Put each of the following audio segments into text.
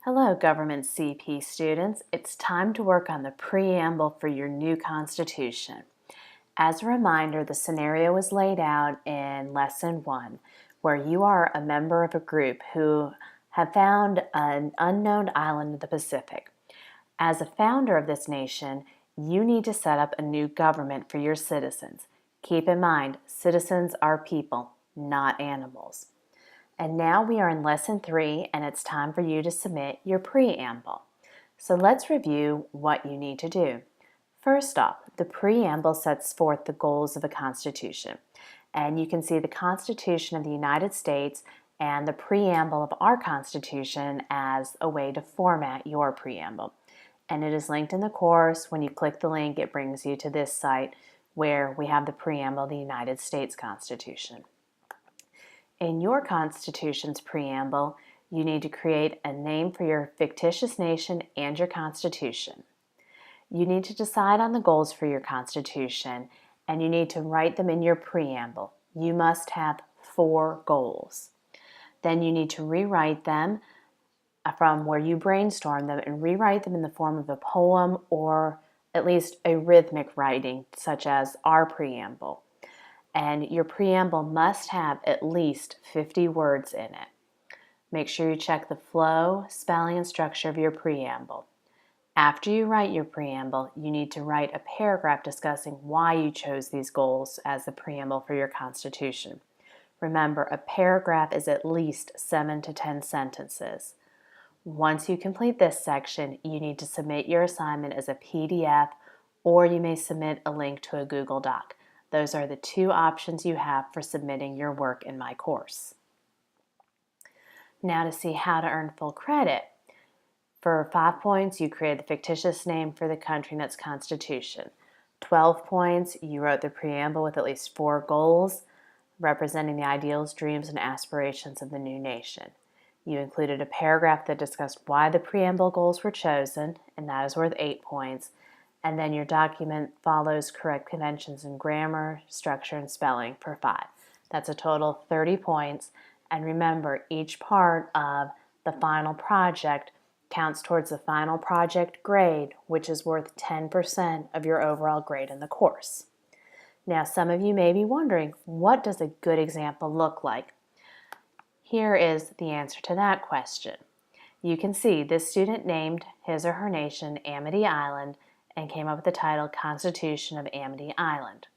Hello, Government CP students. It's time to work on the preamble for your new Constitution. As a reminder, the scenario is laid out in Lesson 1, where you are a member of a group who have found an unknown island in the Pacific. As a founder of this nation, you need to set up a new government for your citizens. Keep in mind, citizens are people, not animals. And now we are in Lesson 3, and it's time for you to submit your preamble. So let's review what you need to do. First off, the preamble sets forth the goals of a constitution. And you can see the Constitution of the United States and the preamble of our Constitution as a way to format your preamble. And it is linked in the course. When you click the link, it brings you to this site where we have the preamble of the United States Constitution. In your Constitution's preamble, you need to create a name for your fictitious nation and your Constitution. You need to decide on the goals for your Constitution, and you need to write them in your preamble. You must have 4 goals. Then you need to rewrite them from where you brainstorm them and rewrite them in the form of a poem or at least a rhythmic writing, such as our preamble. And your preamble must have at least 50 words in it. Make sure you check the flow, spelling, and structure of your preamble. After you write your preamble, you need to write a paragraph discussing why you chose these goals as the preamble for your Constitution. Remember, a paragraph is at least 7 to 10 sentences. Once you complete this section, you need to submit your assignment as a PDF, or you may submit a link to a Google Doc. Those are the 2 options you have for submitting your work in my course. Now to see how to earn full credit. For 5 points, you created the fictitious name for the country and its constitution. 12 points, you wrote the preamble with at least 4 goals, representing the ideals, dreams, and aspirations of the new nation. You included a paragraph that discussed why the preamble goals were chosen, and that is worth 8 points. And then your document follows correct conventions in grammar, structure, and spelling for 5. That's a total of 30 points. And remember, each part of the final project counts towards the final project grade, which is worth 10% of your overall grade in the course. Now, some of you may be wondering, what does a good example look like? Here is the answer to that question. You can see this student named his or her nation Amity Island and came up with the title Constitution of Amity Island.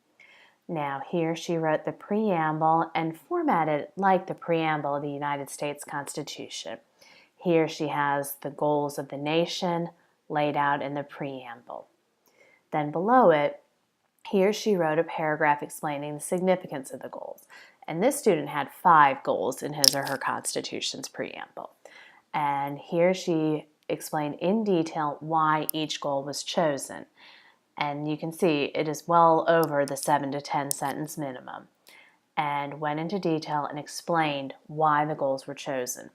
Now here she wrote the preamble and formatted it like the preamble of the United States Constitution. Here she has the goals of the nation laid out in the preamble. Then below it, here she wrote a paragraph explaining the significance of the goals. And this student had 5 goals in his or her Constitution's preamble. And here she explained in detail why each goal was chosen. And you can see it is well over the 7 to 10 sentence minimum, and went into detail and explained why the goals were chosen.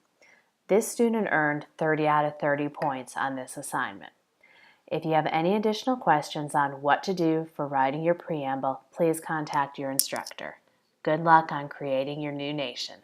This student earned 30 out of 30 points on this assignment. If you have any additional questions on what to do for writing your preamble, please contact your instructor. Good luck on creating your new nation.